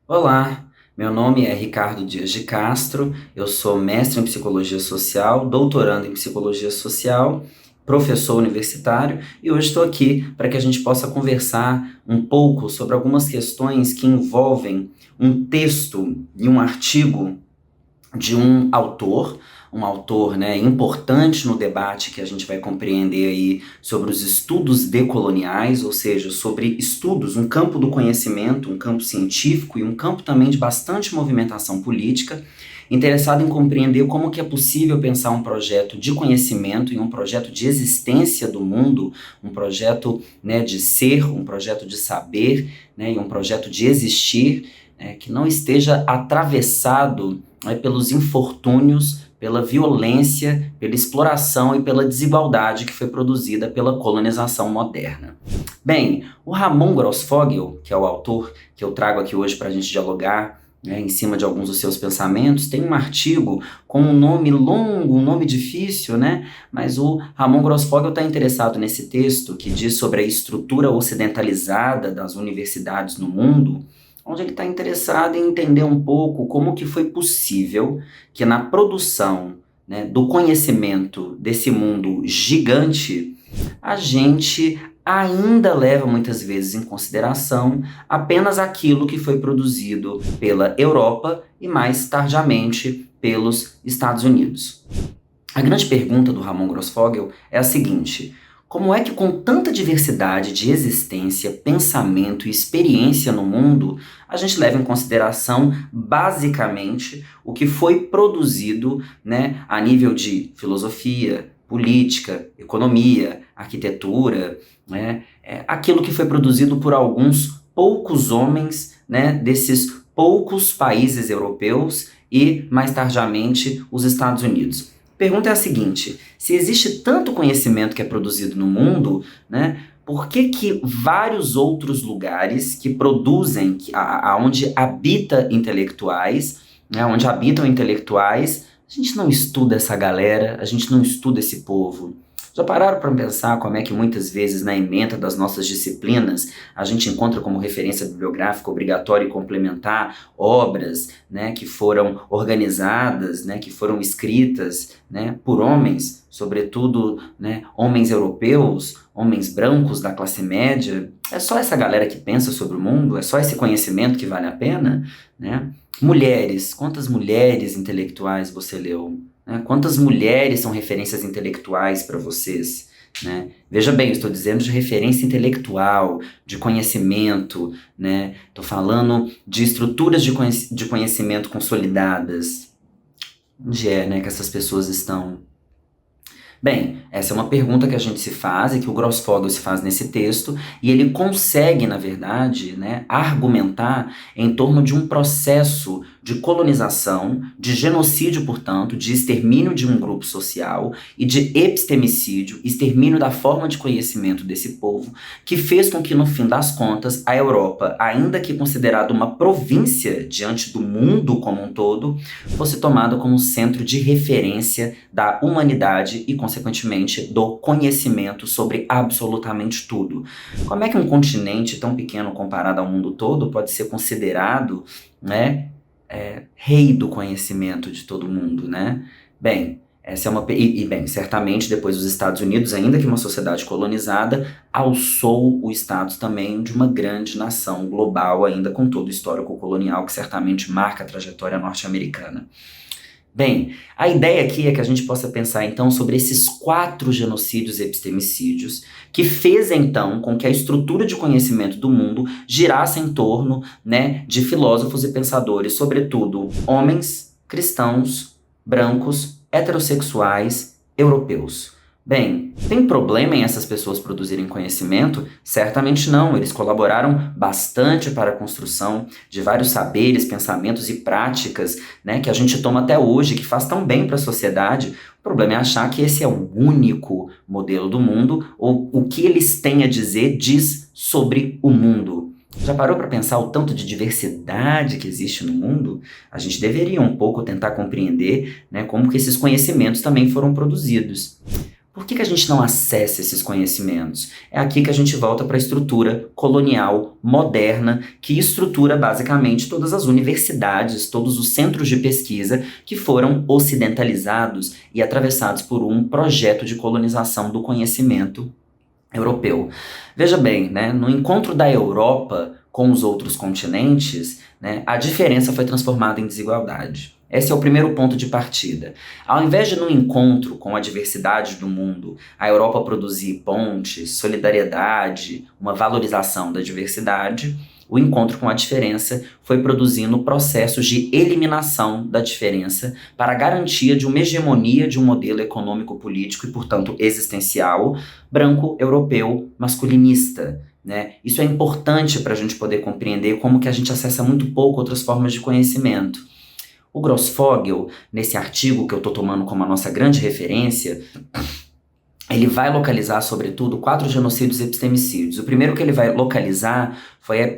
Olá, meu nome é Ricardo Dias de Castro, eu sou mestre em Psicologia Social, doutorando em Psicologia Social, professor universitário e hoje estou aqui para que a gente possa conversar um pouco sobre algumas questões que envolvem um texto e um artigo de um autor, né, importante no debate que a gente vai compreender aí sobre os estudos decoloniais, ou seja, sobre estudos, um campo do conhecimento, um campo científico e um campo também de bastante movimentação política, interessado em compreender como que é possível pensar um projeto de conhecimento e um projeto de existência do mundo, um projeto, né, de ser, um projeto de saber, né, e um projeto de existir, que não esteja atravessado, né, pelos infortúnios, pela violência, pela exploração e pela desigualdade que foi produzida pela colonização moderna. Bem, o Ramon Grossfogel, que é o autor que eu trago aqui hoje para a gente dialogar, né, em cima de alguns dos seus pensamentos, tem um artigo com um nome longo, um nome difícil, né? Mas o Ramon Grossfogel está interessado nesse texto que diz sobre a estrutura ocidentalizada das universidades no mundo, onde ele está interessado em entender um pouco como que foi possível que na produção, né, do conhecimento desse mundo gigante, a gente ainda leva muitas vezes em consideração apenas aquilo que foi produzido pela Europa e mais tardiamente pelos Estados Unidos. A grande pergunta do Ramon Grossfogel é a seguinte: como é que, com tanta diversidade de existência, pensamento e experiência no mundo, a gente leva em consideração, basicamente, o que foi produzido, né, a nível de filosofia, política, economia, arquitetura, né, aquilo que foi produzido por alguns poucos homens, né, desses poucos países europeus e, mais tardiamente, os Estados Unidos. A pergunta é a seguinte: se existe tanto conhecimento que é produzido no mundo, né, por que que vários outros lugares que produzem, onde habita intelectuais, né, onde habitam intelectuais, a gente não estuda essa galera, a gente não estuda esse povo? Já pararam para pensar como é que muitas vezes na ementa das nossas disciplinas a gente encontra como referência bibliográfica obrigatória e complementar obras, né, que foram organizadas, né, que foram escritas, né, por homens, sobretudo, né, homens europeus, homens brancos da classe média? É só essa galera que pensa sobre o mundo? É só esse conhecimento que vale a pena, né? Mulheres, quantas mulheres intelectuais você leu? Né? Quantas mulheres são referências intelectuais para vocês? Né? Veja bem, eu estou dizendo de referência intelectual, de conhecimento, né? Estou falando de estruturas de conhecimento consolidadas. Onde é, né, que essas pessoas estão? Bem, essa é uma pergunta que a gente se faz e que o Grossfogel se faz nesse texto, e ele consegue, na verdade, né, argumentar em torno de um processo de colonização, de genocídio, portanto, de extermínio de um grupo social e de epistemicídio, extermínio da forma de conhecimento desse povo, que fez com que, no fim das contas, a Europa, ainda que considerada uma província diante do mundo como um todo, fosse tomada como centro de referência da humanidade e, consequentemente, do conhecimento sobre absolutamente tudo. Como é que um continente tão pequeno comparado ao mundo todo pode ser considerado, né, rei do conhecimento de todo mundo, né? Bem, essa é uma bem, certamente depois os Estados Unidos, ainda que uma sociedade colonizada, alçou o status também de uma grande nação global, ainda com todo o histórico colonial que certamente marca a trajetória norte-americana. Bem, a ideia aqui é que a gente possa pensar então sobre esses 4 genocídios e epistemicídios que fez então com que a estrutura de conhecimento do mundo girasse em torno, né, de filósofos e pensadores, sobretudo homens, cristãos, brancos, heterossexuais, europeus. Bem, tem problema em essas pessoas produzirem conhecimento? Certamente não, eles colaboraram bastante para a construção de vários saberes, pensamentos e práticas, né, que a gente toma até hoje, que faz tão bem para a sociedade. O problema é achar que esse é o único modelo do mundo, ou o que eles têm a dizer diz sobre o mundo. Já parou para pensar o tanto de diversidade que existe no mundo? A gente deveria um pouco tentar compreender, né, como que esses conhecimentos também foram produzidos. Por que a gente não acessa esses conhecimentos? É aqui que a gente volta para a estrutura colonial moderna, que estrutura basicamente todas as universidades, todos os centros de pesquisa que foram ocidentalizados e atravessados por um projeto de colonização do conhecimento europeu. Veja bem, né, no encontro da Europa com os outros continentes, né, a diferença foi transformada em desigualdade. Esse é o primeiro ponto de partida. Ao invés de, no encontro com a diversidade do mundo, a Europa produzir pontes, solidariedade, uma valorização da diversidade, o encontro com a diferença foi produzindo processos de eliminação da diferença para a garantia de uma hegemonia de um modelo econômico-político e, portanto, existencial, branco, europeu, masculinista. Né? Isso é importante para a gente poder compreender como que a gente acessa muito pouco outras formas de conhecimento. O Grossfogel, nesse artigo que eu estou tomando como a nossa grande referência, ele vai localizar, sobretudo, 4 genocídios epistemicídios. O primeiro que ele vai localizar foi,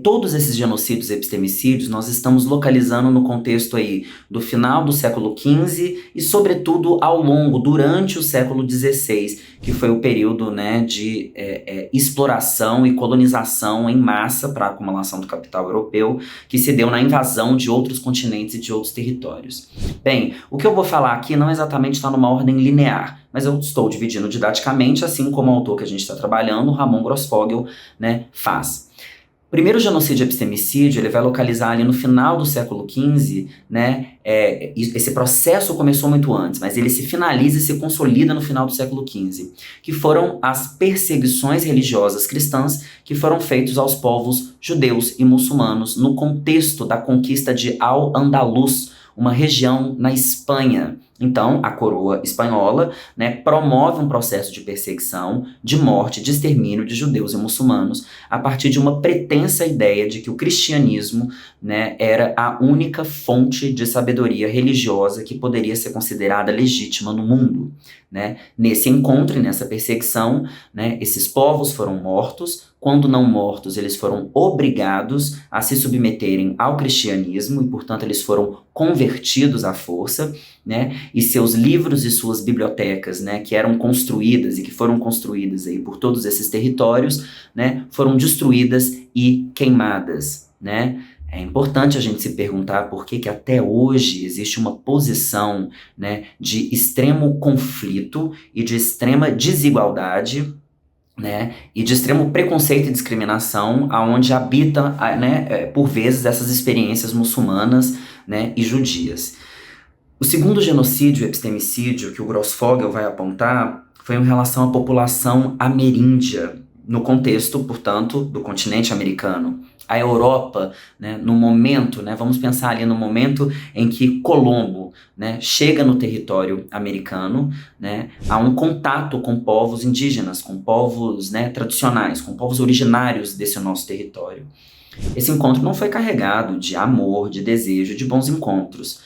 todos esses genocídios epistemicídios nós estamos localizando no contexto aí do final do século XV e, sobretudo, durante o século XVI, que foi o período, de exploração e colonização em massa para a acumulação do capital europeu, que se deu na invasão de outros continentes e de outros territórios. Bem, o que eu vou falar aqui não exatamente está numa ordem linear, mas eu estou dividindo didaticamente, assim como o autor que a gente está trabalhando, Ramon Grossfogel, faz. O primeiro genocídio epistemicídio, ele vai localizar ali no final do século XV, esse processo começou muito antes, mas ele se finaliza e se consolida no final do século XV, que foram as perseguições religiosas cristãs que foram feitas aos povos judeus e muçulmanos no contexto da conquista de Al-Andalus, uma região na Espanha. Então, a coroa espanhola, promove um processo de perseguição, de morte, de extermínio de judeus e muçulmanos, a partir de uma pretensa ideia de que o cristianismo, era a única fonte de sabedoria religiosa que poderia ser considerada legítima no mundo. Nesse encontro e nessa perseguição, esses povos foram mortos. Quando não mortos, eles foram obrigados a se submeterem ao cristianismo e, portanto, eles foram convertidos à força, e seus livros e suas bibliotecas, que eram construídas e que foram construídas aí por todos esses territórios, foram destruídas e queimadas, É importante a gente se perguntar por que até hoje existe uma posição, de extremo conflito e de extrema desigualdade, e de extremo preconceito e discriminação, aonde habita, por vezes, essas experiências muçulmanas, e judias. O segundo genocídio epistemicídio que o Grossfogel vai apontar foi em relação à população ameríndia, no contexto, portanto, do continente americano. A Europa, no momento, vamos pensar ali no momento em que Colombo, chega no território americano, há um contato com povos indígenas, com povos, tradicionais, com povos originários desse nosso território. Esse encontro não foi carregado de amor, de desejo, de bons encontros.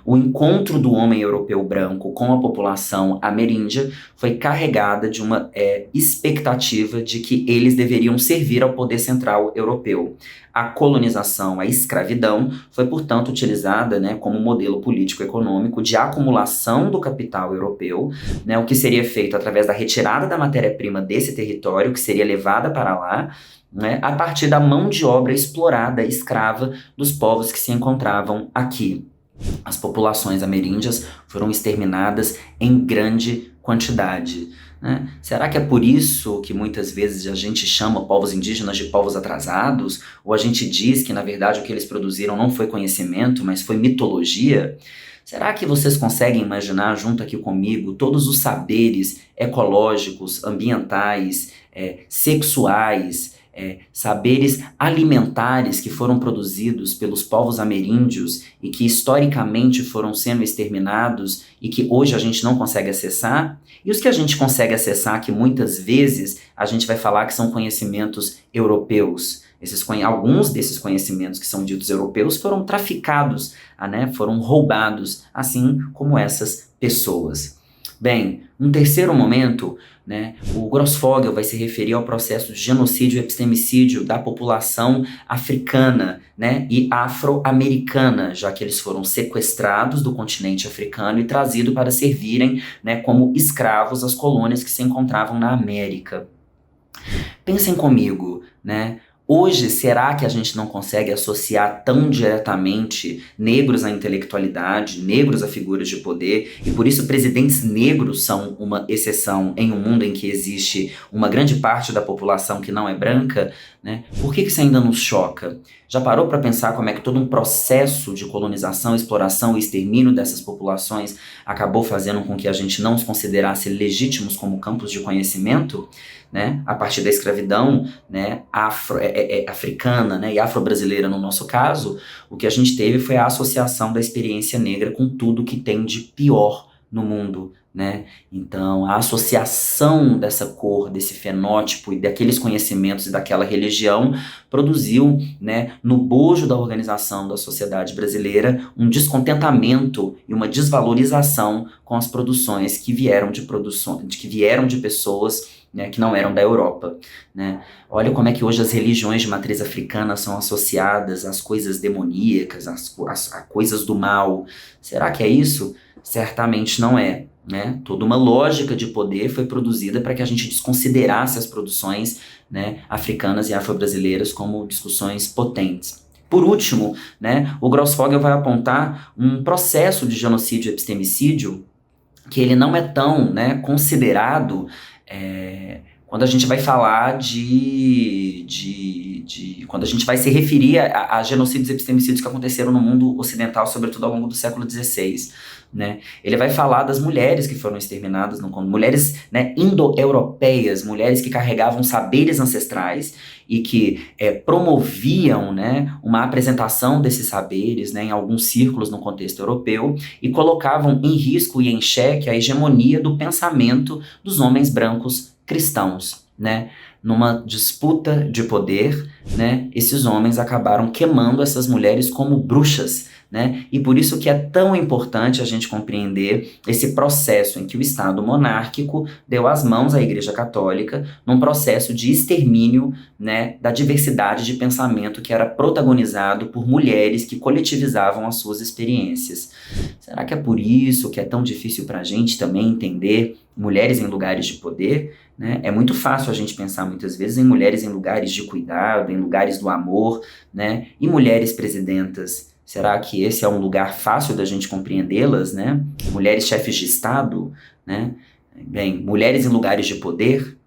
O encontro do homem europeu branco com a população ameríndia foi carregada de uma expectativa de que eles deveriam servir ao poder central europeu. A colonização, a escravidão, foi, portanto, utilizada como modelo político-econômico de acumulação do capital europeu, o que seria feito através da retirada da matéria-prima desse território, que seria levada para lá, a partir da mão de obra explorada, escrava, dos povos que se encontravam aqui. As populações ameríndias foram exterminadas em grande quantidade. Será que é por isso que muitas vezes a gente chama povos indígenas de povos atrasados? Ou a gente diz que, na verdade, o que eles produziram não foi conhecimento, mas foi mitologia? Será que vocês conseguem imaginar, junto aqui comigo, todos os saberes ecológicos, ambientais, sexuais, saberes alimentares que foram produzidos pelos povos ameríndios e que historicamente foram sendo exterminados e que hoje a gente não consegue acessar? E os que a gente consegue acessar, que muitas vezes a gente vai falar que são conhecimentos europeus? Alguns desses conhecimentos que são ditos europeus foram traficados, foram roubados, assim como essas pessoas. Bem, Um terceiro momento, né, o Grossfogel vai se referir ao processo de genocídio e epistemicídio da população africana, né, e afro-americana, já que eles foram sequestrados do continente africano e trazidos para servirem, né, como escravos às colônias que se encontravam na América. Pensem comigo, né? Hoje, será que a gente não consegue associar tão diretamente negros à intelectualidade, negros a figuras de poder, e por isso presidentes negros são uma exceção em um mundo em que existe uma grande parte da população que não é branca, né? Por que isso ainda nos choca? Já parou para pensar como é que todo um processo de colonização, exploração e extermínio dessas populações acabou fazendo com que a gente não os considerasse legítimos como campos de conhecimento, né? A partir da escravidão, né, africana, né, e afro-brasileira no nosso caso, o que a gente teve foi a associação da experiência negra com tudo que tem de pior no mundo, né? Então, a associação dessa cor, desse fenótipo e daqueles conhecimentos e daquela religião produziu, né, no bojo da organização da sociedade brasileira um descontentamento e uma desvalorização com as produções que vieram de pessoas, né, que não eram da Europa, né? Olha como é que hoje as religiões de matriz africana são associadas às coisas demoníacas, a coisas do mal. Será que é isso? Certamente não é, né? Toda uma lógica de poder foi produzida para que a gente desconsiderasse as produções, né, africanas e afro-brasileiras como discussões potentes. Por último, né, o Grossfogel vai apontar um processo de genocídio e epistemicídio que ele não é tão, né, considerado quando a gente vai falar quando a gente vai se referir a genocídios e epistemicídios que aconteceram no mundo ocidental, sobretudo ao longo do século XVI, né? Ele vai falar das mulheres que foram exterminadas, mulheres, né, indo-europeias, mulheres que carregavam saberes ancestrais e que promoviam, né, uma apresentação desses saberes, né, em alguns círculos no contexto europeu e colocavam em risco e em xeque a hegemonia do pensamento dos homens brancos cristãos, né? Numa disputa de poder, né, esses homens acabaram queimando essas mulheres como bruxas, né? E por isso que é tão importante a gente compreender esse processo em que o Estado monárquico deu as mãos à Igreja Católica num processo de extermínio, né, da diversidade de pensamento que era protagonizado por mulheres que coletivizavam as suas experiências. Será que é por isso que é tão difícil para a gente também entender mulheres em lugares de poder? Né? É muito fácil a gente pensar muitas vezes em mulheres em lugares de cuidado, em lugares do amor, né? E mulheres presidentas. Será que esse é um lugar fácil da gente compreendê-las, né? Mulheres chefes de Estado, né? Bem, mulheres em lugares de poder.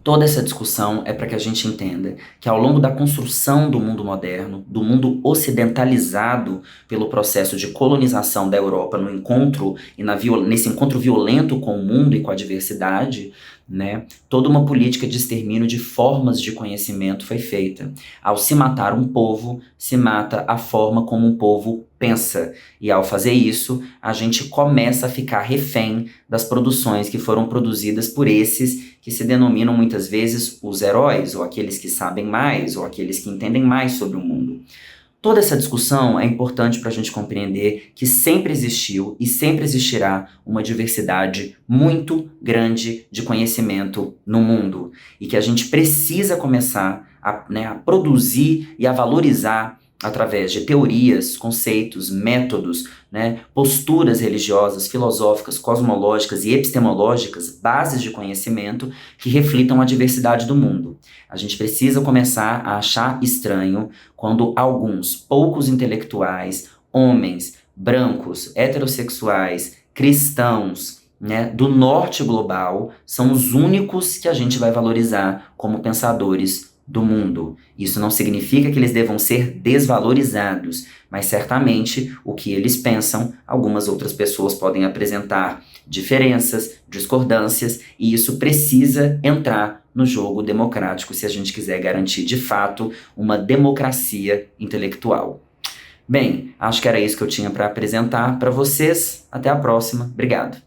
Toda essa discussão é para que a gente entenda que ao longo da construção do mundo moderno, do mundo ocidentalizado pelo processo de colonização da Europa no encontro e nesse encontro violento com o mundo e com a diversidade, né, toda uma política de extermínio de formas de conhecimento foi feita. Ao se matar um povo, se mata a forma como um povo pensa. E ao fazer isso, a gente começa a ficar refém das produções que foram produzidas por esses que se denominam muitas vezes os heróis, ou aqueles que sabem mais, ou aqueles que entendem mais sobre o mundo. Toda essa discussão é importante para a gente compreender que sempre existiu e sempre existirá uma diversidade muito grande de conhecimento no mundo e que a gente precisa começar a produzir e a valorizar através de teorias, conceitos, métodos, né, posturas religiosas, filosóficas, cosmológicas e epistemológicas, bases de conhecimento que reflitam a diversidade do mundo. A gente precisa começar a achar estranho quando alguns poucos intelectuais, homens, brancos, heterossexuais, cristãos, né, do norte global, são os únicos que a gente vai valorizar como pensadores do mundo. Isso não significa que eles devam ser desvalorizados, mas certamente o que eles pensam, algumas outras pessoas podem apresentar diferenças, discordâncias, e isso precisa entrar no jogo democrático se a gente quiser garantir de fato uma democracia intelectual. Bem, acho que era isso que eu tinha para apresentar para vocês. Até a próxima. Obrigado.